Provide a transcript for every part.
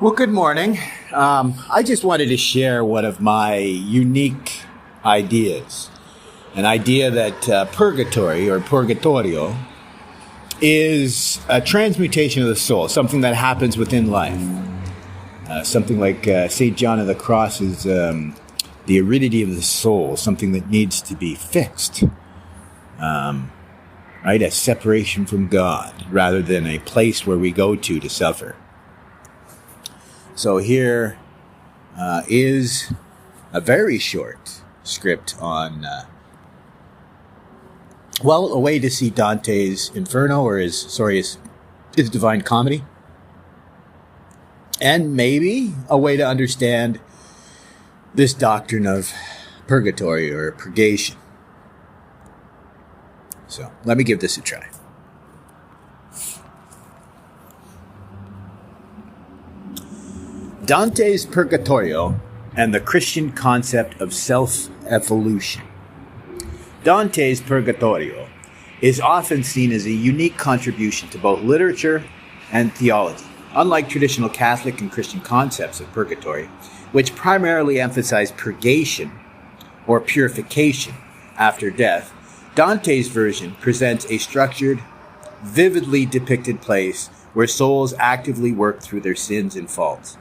Well, good morning. I just wanted to share one of my unique ideas. An idea that purgatory or Purgatorio is a transmutation of the soul, something that happens within life. Something like St. John of the Cross is the aridity of the soul, something that needs to be fixed. Right? A separation from God rather than a place where we go to suffer. So here is a very short script on, a way to see Dante's Inferno, or his Divine Comedy. And maybe a way to understand this doctrine of purgatory or purgation. So let me give this a try. Dante's Purgatorio and the Christian concept of self-evolution. Dante's Purgatorio is often seen as a unique contribution to both literature and theology. Unlike traditional Catholic and Christian concepts of purgatory, which primarily emphasize purgation or purification after death, Dante's version presents a structured, vividly depicted place where souls actively work through their sins and faults,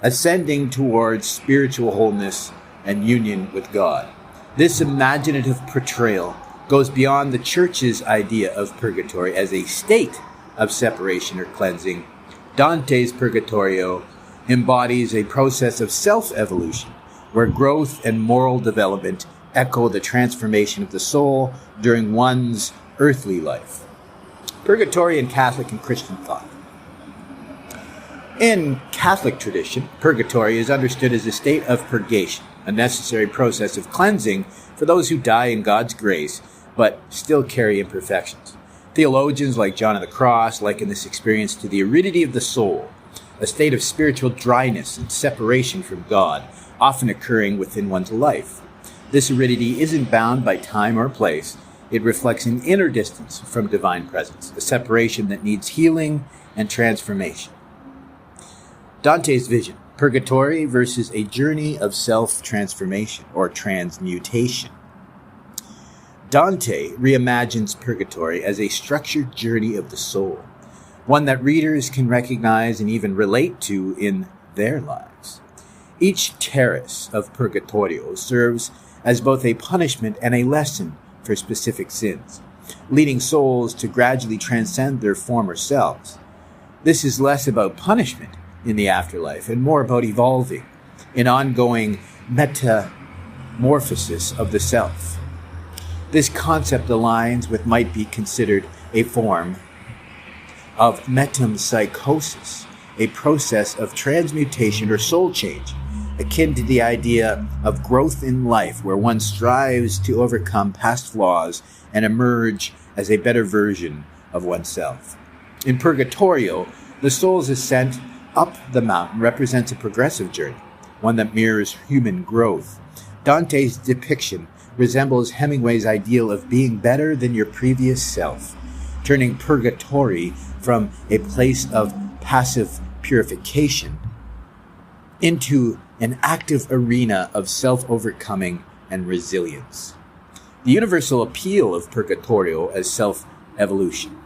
ascending towards spiritual wholeness and union with God. This imaginative portrayal goes beyond the Church's idea of purgatory as a state of separation or cleansing. Dante's Purgatorio embodies a process of self-evolution, where growth and moral development echo the transformation of the soul during one's earthly life. Purgatory in Catholic and Christian thought. In Catholic tradition, purgatory is understood as a state of purgation, a necessary process of cleansing for those who die in God's grace, but still carry imperfections. Theologians like John of the Cross liken this experience to the aridity of the soul, a state of spiritual dryness and separation from God, often occurring within one's life. This aridity isn't bound by time or place. It reflects an inner distance from divine presence, a separation that needs healing and transformation. Dante's vision, purgatory versus a journey of self-transformation or transmutation. Dante reimagines purgatory as a structured journey of the soul, one that readers can recognize and even relate to in their lives. Each terrace of Purgatorio serves as both a punishment and a lesson for specific sins, leading souls to gradually transcend their former selves. This is less about punishment in the afterlife and more about evolving, an ongoing metamorphosis of the self. This concept aligns with might be considered a form of metempsychosis, a process of transmutation or soul change, akin to the idea of growth in life, where one strives to overcome past flaws and emerge as a better version of oneself. In Purgatorio, the soul's ascent up the mountain represents a progressive journey, one that mirrors human growth. Dante's depiction resembles Hemingway's ideal of being better than your previous self, turning purgatory from a place of passive purification into an active arena of self-overcoming and resilience. The universal appeal of Purgatorio as self-evolution.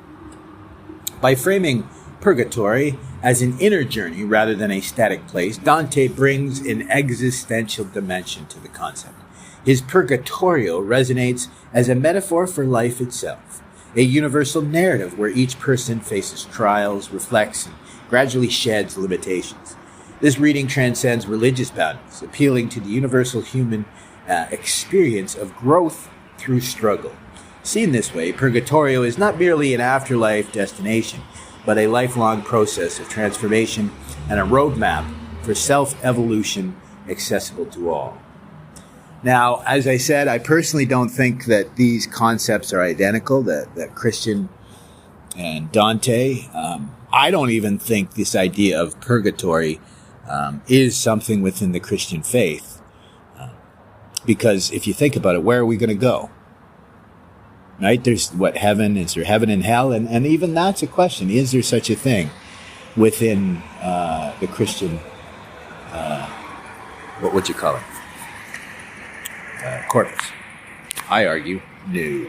By framing purgatory as an inner journey rather than a static place, Dante brings an existential dimension to the concept. His Purgatorio resonates as a metaphor for life itself, a universal narrative where each person faces trials, reflects, and gradually sheds limitations. This reading transcends religious boundaries, appealing to the universal human experience of growth through struggle. Seen this way, Purgatorio is not merely an afterlife destination, but a lifelong process of transformation and a roadmap for self-evolution accessible to all. Now, as I said, I personally don't think that these concepts are identical, that Christian and Dante. I don't even think this idea of purgatory is something within the Christian faith. Because if you think about it, where are we going to go? Right? There's heaven? Is there heaven and hell? And even that's a question. Is there such a thing? within the Christian, what you call it, corpus? I argue, no.